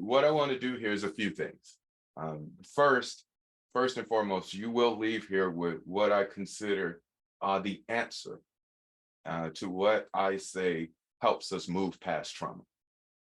what I want to do here is a few things. First and foremost, you will leave here with what I consider the answer to what I say helps us move past trauma.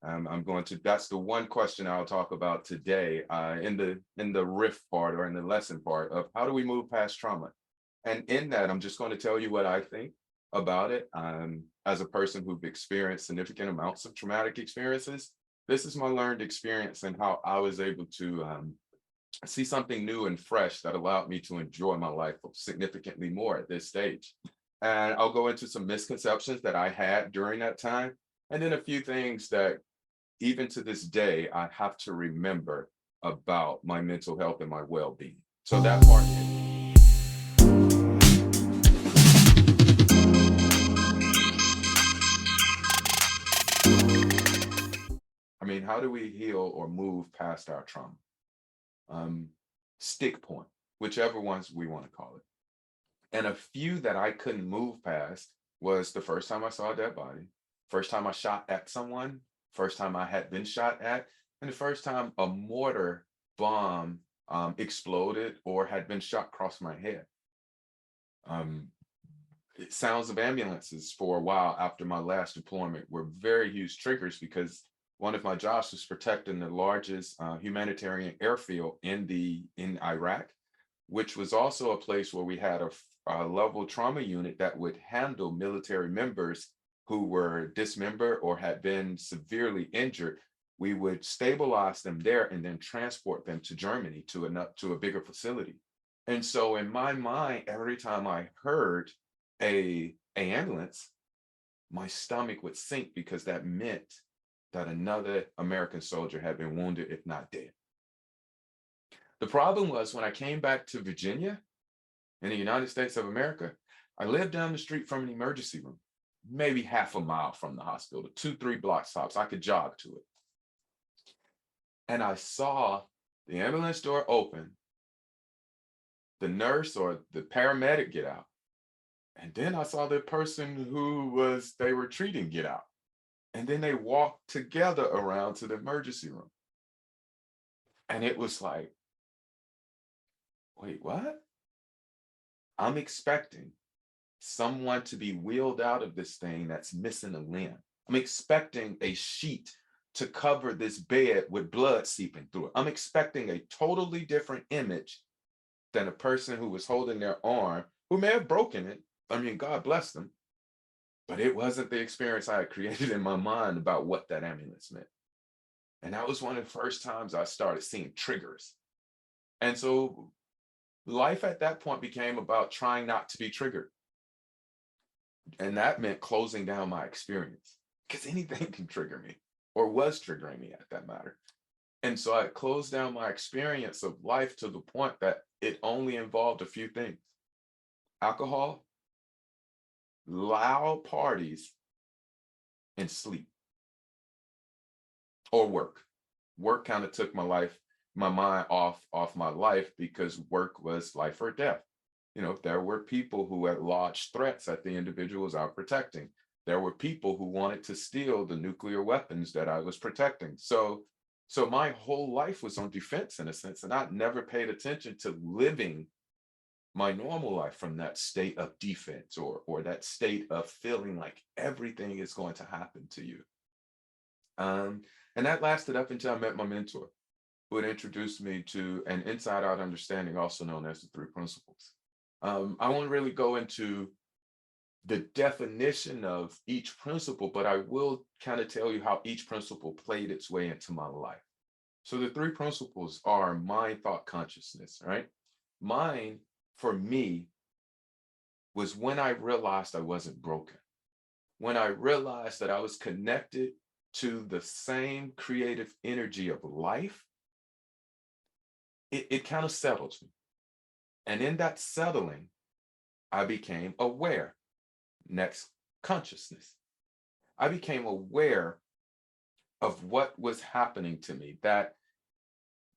That's the one question I'll talk about today in the riff part or in the lesson part of how do we move past trauma. And in that, I'm just going to tell you what I think about it. As a person who've experienced significant amounts of traumatic experiences, this is my learned experience and how I was able to see something new and fresh that allowed me to enjoy my life significantly more at this stage. And I'll go into some misconceptions that I had during that time, and then a few things that even to this day, I have to remember about my mental health and my well-being. So that part, I mean, how do we heal or move past our trauma? Um, Stick point, whichever ones we want to call it. And a few that I couldn't move past was the first time I saw a dead body, first time I shot at someone, first time I had been shot at, and the first time a mortar bomb exploded or had been shot across my head. Um, Sounds of ambulances for a while after my last deployment were very huge triggers because one of my jobs was protecting the largest humanitarian airfield in Iraq, which was also a place where we had a level trauma unit that would handle military members who were dismembered or had been severely injured. We would stabilize them there and then transport them to Germany to a bigger facility. And so in my mind, every time I heard a ambulance, my stomach would sink because that meant that another American soldier had been wounded, if not dead. The problem was when I came back to Virginia in the United States of America, I lived down the street from an emergency room, maybe half a mile from the hospital, 2, 3 block stops. I could jog to it. And I saw the ambulance door open, the nurse or the paramedic get out. And then I saw the person they were treating get out. And then they walked together around to the emergency room. And it was like, wait, what? I'm expecting someone to be wheeled out of this thing that's missing a limb. I'm expecting a sheet to cover this bed with blood seeping through it. I'm expecting a totally different image than a person who was holding their arm, who may have broken it. I mean, God bless them. But it wasn't the experience I had created in my mind about what that ambulance meant. And that was one of the first times I started seeing triggers. And so life at that point became about trying not to be triggered. And that meant closing down my experience because anything can trigger me or was triggering me at that matter. And so I closed down my experience of life to the point that it only involved a few things: alcohol, loud parties, and sleep or work. Work kind of took my mind off my life because work was life or death. You know, there were people who had lodged threats at the individuals I was protecting. There were people who wanted to steal the nuclear weapons that I was protecting. So my whole life was on defense in a sense, and I never paid attention to living my normal life from that state of defense or that state of feeling like everything is going to happen to you. And that lasted up until I met my mentor, who had introduced me to an inside out understanding, also known as the three principles. I won't really go into the definition of each principle, but I will kind of tell you how each principle played its way into my life. So the three principles are mind, thought, consciousness, right? Mind, for me, was when I realized I wasn't broken, when I realized that I was connected to the same creative energy of life. It kind of settled me. And in that settling, I became aware. Next, consciousness. I became aware of what was happening to me, that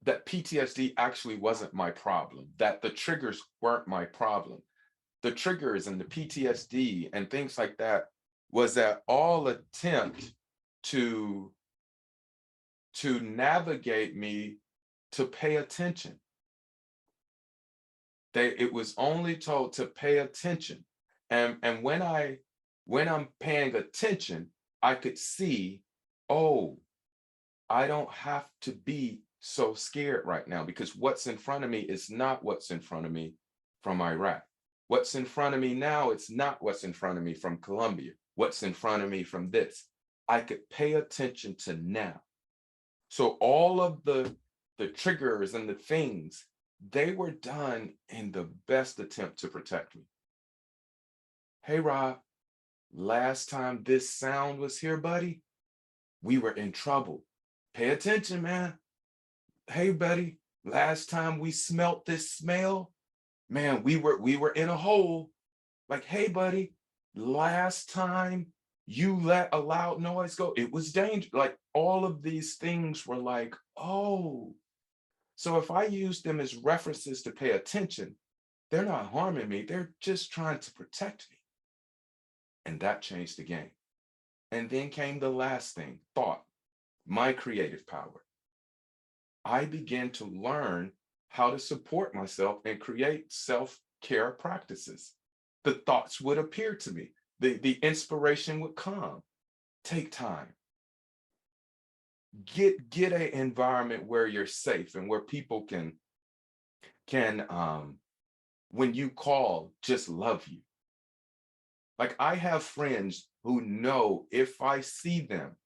PTSD actually wasn't my problem, that the triggers weren't my problem. The triggers and the PTSD and things like that was that all attempt to to navigate me to pay attention. It was only told to pay attention. And when I'm paying attention, I could see, oh, I don't have to be so scared right now because what's in front of me is not what's in front of me from Iraq. What's in front of me now, it's not what's in front of me from Colombia. What's in front of me from this. I could pay attention to now. So all of the triggers and the things, they were done in the best attempt to protect me. Hey, Rob, last time this sound was here, buddy, we were in trouble. Pay attention, man. Hey, buddy, last time we smelt this smell, man, we were in a hole. Like, hey, buddy, last time you let a loud noise go, it was dangerous. Like all of these things were like, oh. So if I use them as references to pay attention, they're not harming me. They're just trying to protect me. And that changed the game. And then came the last thing, thought, my creative power. I began to learn how to support myself and create self-care practices. The thoughts would appear to me. The inspiration would come. Take time. Get an environment where you're safe and where people can when you call, just love you. Like I have friends who know if I see them,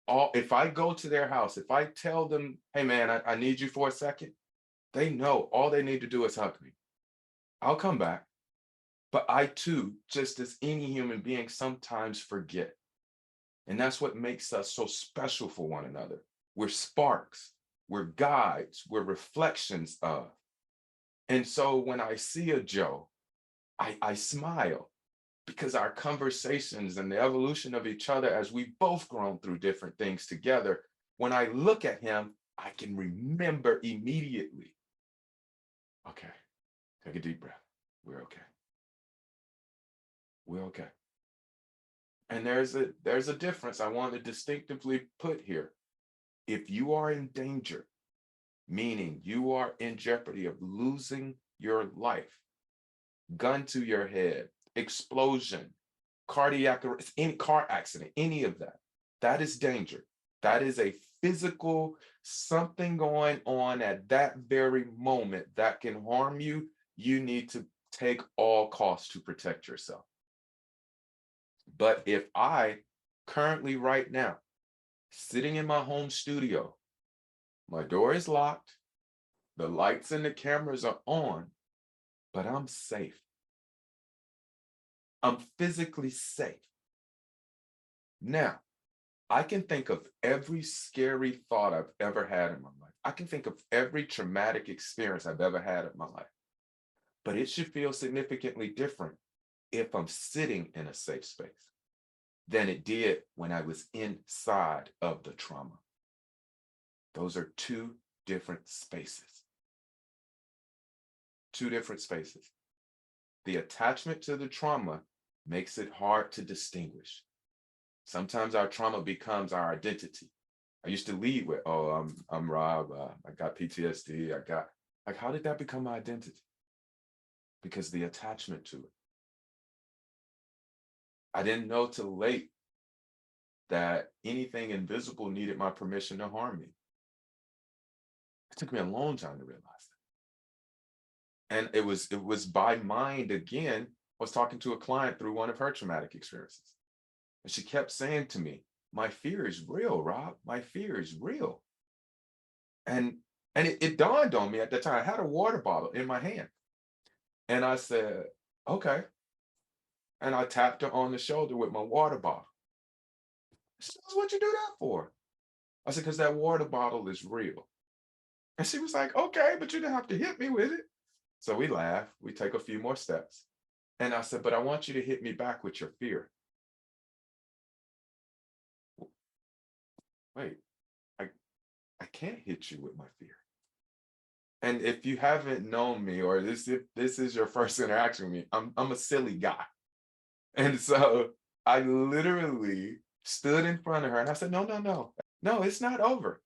if I go to their house, if I tell them, hey man, I need you for a second, they know all they need to do is hug me. I'll come back. But I too, just as any human being, sometimes forget. And that's what makes us so special for one another. We're sparks, we're guides, we're reflections of. And so when I see a Joe, I smile because our conversations and the evolution of each other as we've both grown through different things together, when I look at him, I can remember immediately. Okay, take a deep breath. We're okay. We're okay. And there's a difference I want to distinctively put here. If you are in danger, meaning you are in jeopardy of losing your life, gun to your head, explosion, cardiac arrest, any car accident, any of that, that is danger. That is a physical something going on at that very moment that can harm you. You need to take all costs to protect yourself. But if I currently right now, sitting in my home studio, my door is locked, the lights and the cameras are on, but I'm safe. I'm physically safe. Now, I can think of every scary thought I've ever had in my life. I can think of every traumatic experience I've ever had in my life. But it should feel significantly different if I'm sitting in a safe space than it did when I was inside of the trauma. Those are two different spaces. Two different spaces. The attachment to the trauma makes it hard to distinguish. Sometimes our trauma becomes our identity. I used to lead with, oh, I'm Rob, I got PTSD, like, how did that become my identity? Because the attachment to it. I didn't know till late that anything invisible needed my permission to harm me. It took me a long time to realize that. And it was by mind again. I was talking to a client through one of her traumatic experiences. And she kept saying to me, my fear is real, Rob. My fear is real. And it dawned on me at the time. I had a water bottle in my hand. And I said, okay. And I tapped her on the shoulder with my water bottle. She said, what you do that for? I said, because that water bottle is real. And she was like, okay, but you didn't have to hit me with it. So we laugh, we take a few more steps. And I said, but I want you to hit me back with your fear. Wait, I can't hit you with my fear. And if you haven't known me, or if this is your first interaction with me, I'm a silly guy. And so I literally stood in front of her and I said, no, it's not over.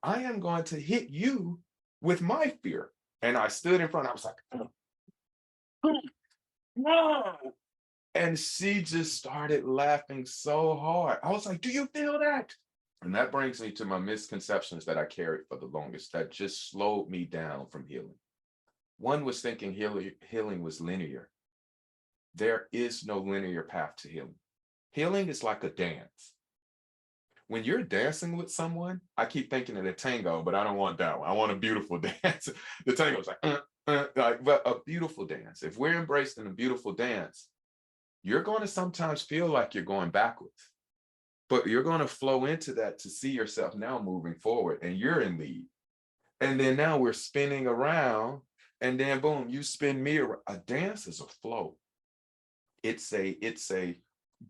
I am going to hit you with my fear. And I stood in front, I was like, no. And she just started laughing so hard. I was like, do you feel that? And that brings me to my misconceptions that I carried for the longest that just slowed me down from healing. One was thinking healing was linear. There is no linear path to healing. Healing is like a dance. When you're dancing with someone, I keep thinking of the tango, but I don't want that one. I want a beautiful dance. The tango is like, but a beautiful dance. If we're embraced in a beautiful dance, you're going to sometimes feel like you're going backwards, but you're going to flow into that to see yourself now moving forward and you're in lead. And then now we're spinning around and then boom, you spin me around. A dance is a flow. It's a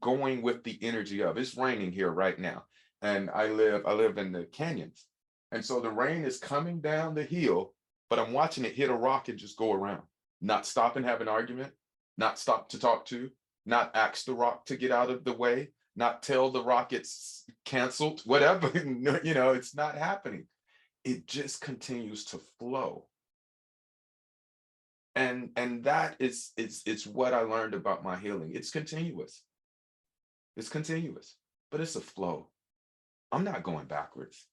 going with the energy of it's raining here right now. And I live in the canyons. And so the rain is coming down the hill, but I'm watching it hit a rock and just go around, not stop and have an argument, not stop to talk to, not ask the rock to get out of the way, not tell the rock it's canceled, whatever. It's not happening. It just continues to flow. And that is it's what I learned about my healing. It's continuous. It's continuous, but it's a flow. I'm not going backwards.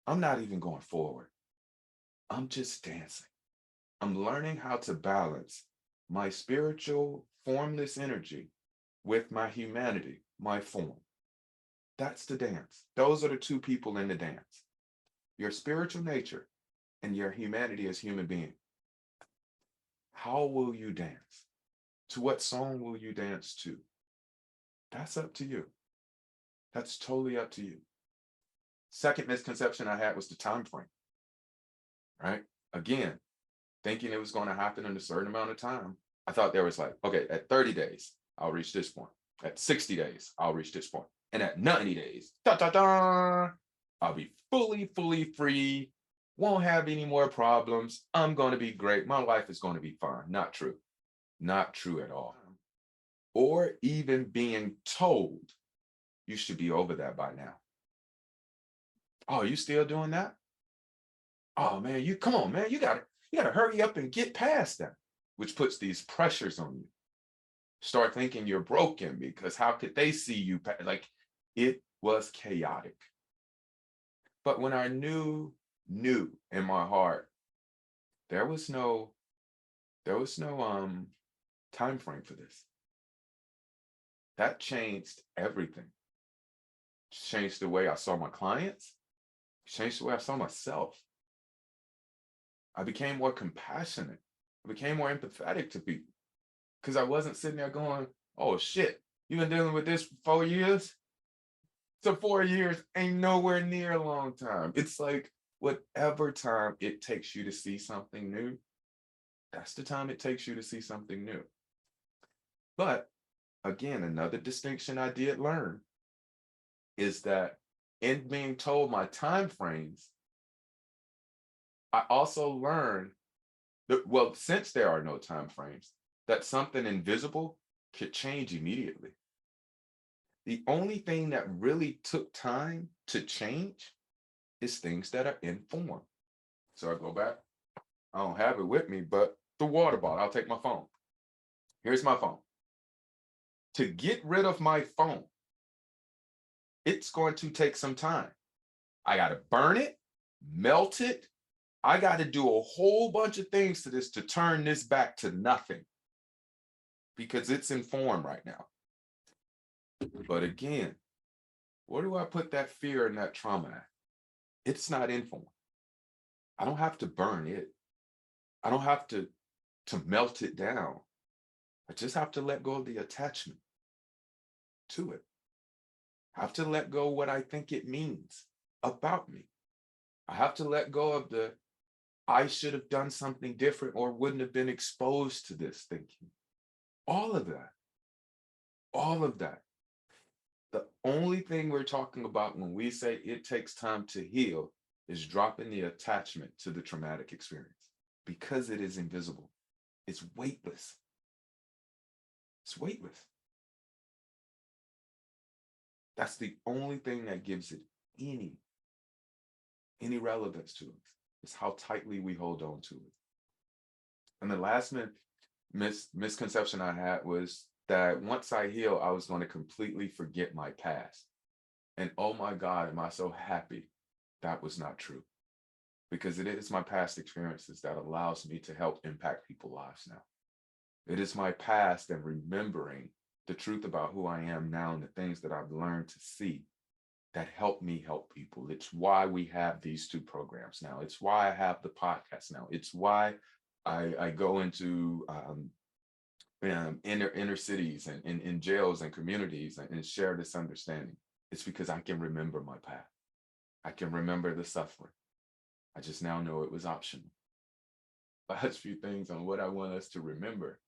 I'm not even going forward. I'm just dancing. I'm learning how to balance my spiritual formless energy with my humanity, my form. That's the dance. Those are the two people in the dance. Your spiritual nature and your humanity as human being. How will you dance? To what song will you dance to? That's up to you. That's totally up to you. Second misconception I had was the time frame, right? Again, thinking it was going to happen in a certain amount of time. I thought there was like, okay, at 30 days, I'll reach this point. At 60 days, I'll reach this point. And at 90 days, I'll be fully free, won't have any more problems. I'm going to be great. My life is going to be fine. Not true. Not true at all. Or even being told you should be over that by now. Oh, you still doing that? Oh man, you come on, man. You gotta hurry up and get past that, which puts these pressures on you. Start thinking you're broken because how could they see you? Like it was chaotic. But when I knew in my heart, there was no time frame for this. That changed everything. Changed the way I saw my clients, changed the way I saw myself. I became more compassionate. I became more empathetic to people because I wasn't sitting there going, oh shit, you've been dealing with this for 4 years? So 4 years ain't nowhere near a long time. It's like whatever time it takes you to see something new, that's the time it takes you to see something new. But again, another distinction I did learn is that in being told my time frames, I also learned that, well, since there are no time frames, that something invisible could change immediately. The only thing that really took time to change is things that are in form. So I go back. I don't have it with me, but the water bottle, I'll take my phone. Here's my phone. To get rid of my phone, it's going to take some time. I got to burn it, melt it. I got to do a whole bunch of things to this to turn this back to nothing because it's in form right now. But again, where do I put that fear and that trauma at? It's not in form. I don't have to burn it. I don't have to melt it down. I just have to let go of the attachment to it. I have to let go what I think it means about me. I have to let go of the I should have done something different or wouldn't have been exposed to this thinking. All of that. All of that. The only thing we're talking about when we say it takes time to heal is dropping the attachment to the traumatic experience because it is invisible. It's weightless. It's weightless. That's the only thing that gives it any any relevance to us. It's how tightly we hold on to it. And the last misconception I had was that once I heal, I was going to completely forget my past. And oh my God, am I so happy that was not true. Because it is my past experiences that allows me to help impact people's lives now. It is my past and remembering the truth about who I am now and the things that I've learned to see that help me help people. It's why we have these two programs now. It's why I have the podcast now. It's why I go into inner cities and in jails and communities and share this understanding. It's because I can remember my path. I can remember the suffering. I just now know it was optional. Last few things on what I want us to remember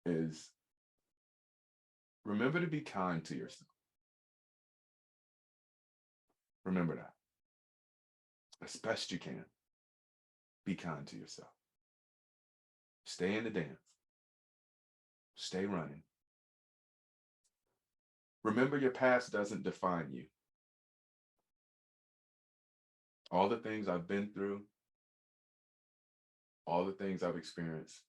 is remember to be kind to yourself. Remember that. As best you can, be kind to yourself. Stay in the dance. Stay running. Remember, your past doesn't define you. All the things I've been through, all the things I've experienced,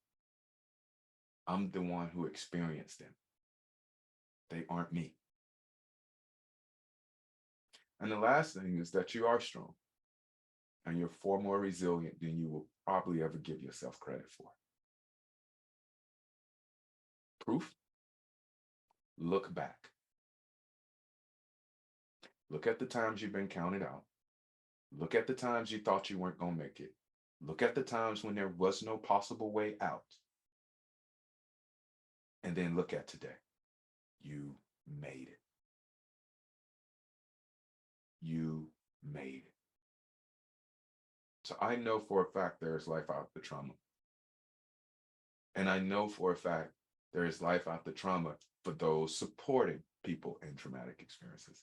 I'm the one who experienced them. They aren't me. And the last thing is that you are strong and you're far more resilient than you will probably ever give yourself credit for. Proof? Look back. Look at the times you've been counted out. Look at the times you thought you weren't going to make it. Look at the times when there was no possible way out. And then look at today. You made it. You made it. So I know for a fact there is life after trauma. And I know for a fact there is life after trauma for those supporting people in traumatic experiences.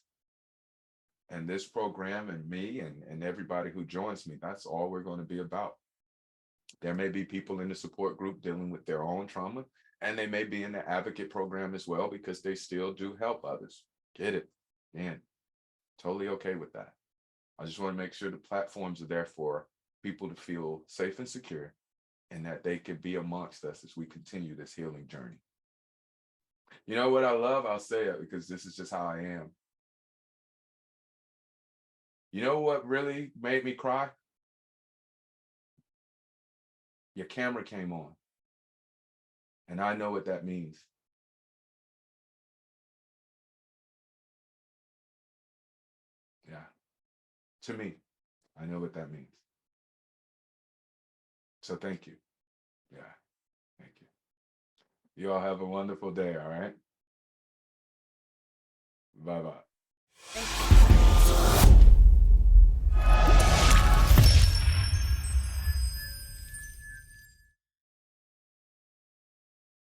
And this program and me and everybody who joins me, that's all we're going to be about. There may be people in the support group dealing with their own trauma, and they may be in the advocate program as well because they still do help others. Get it? Man, totally okay with that. I just want to make sure the platforms are there for people to feel safe and secure and that they can be amongst us as we continue this healing journey. You know what I love? I'll say it because this is just how I am. You know what really made me cry? Your camera came on. And I know what that means. Yeah. To me, I know what that means. So thank you. Yeah. Thank you. You all have a wonderful day. All right. Bye bye.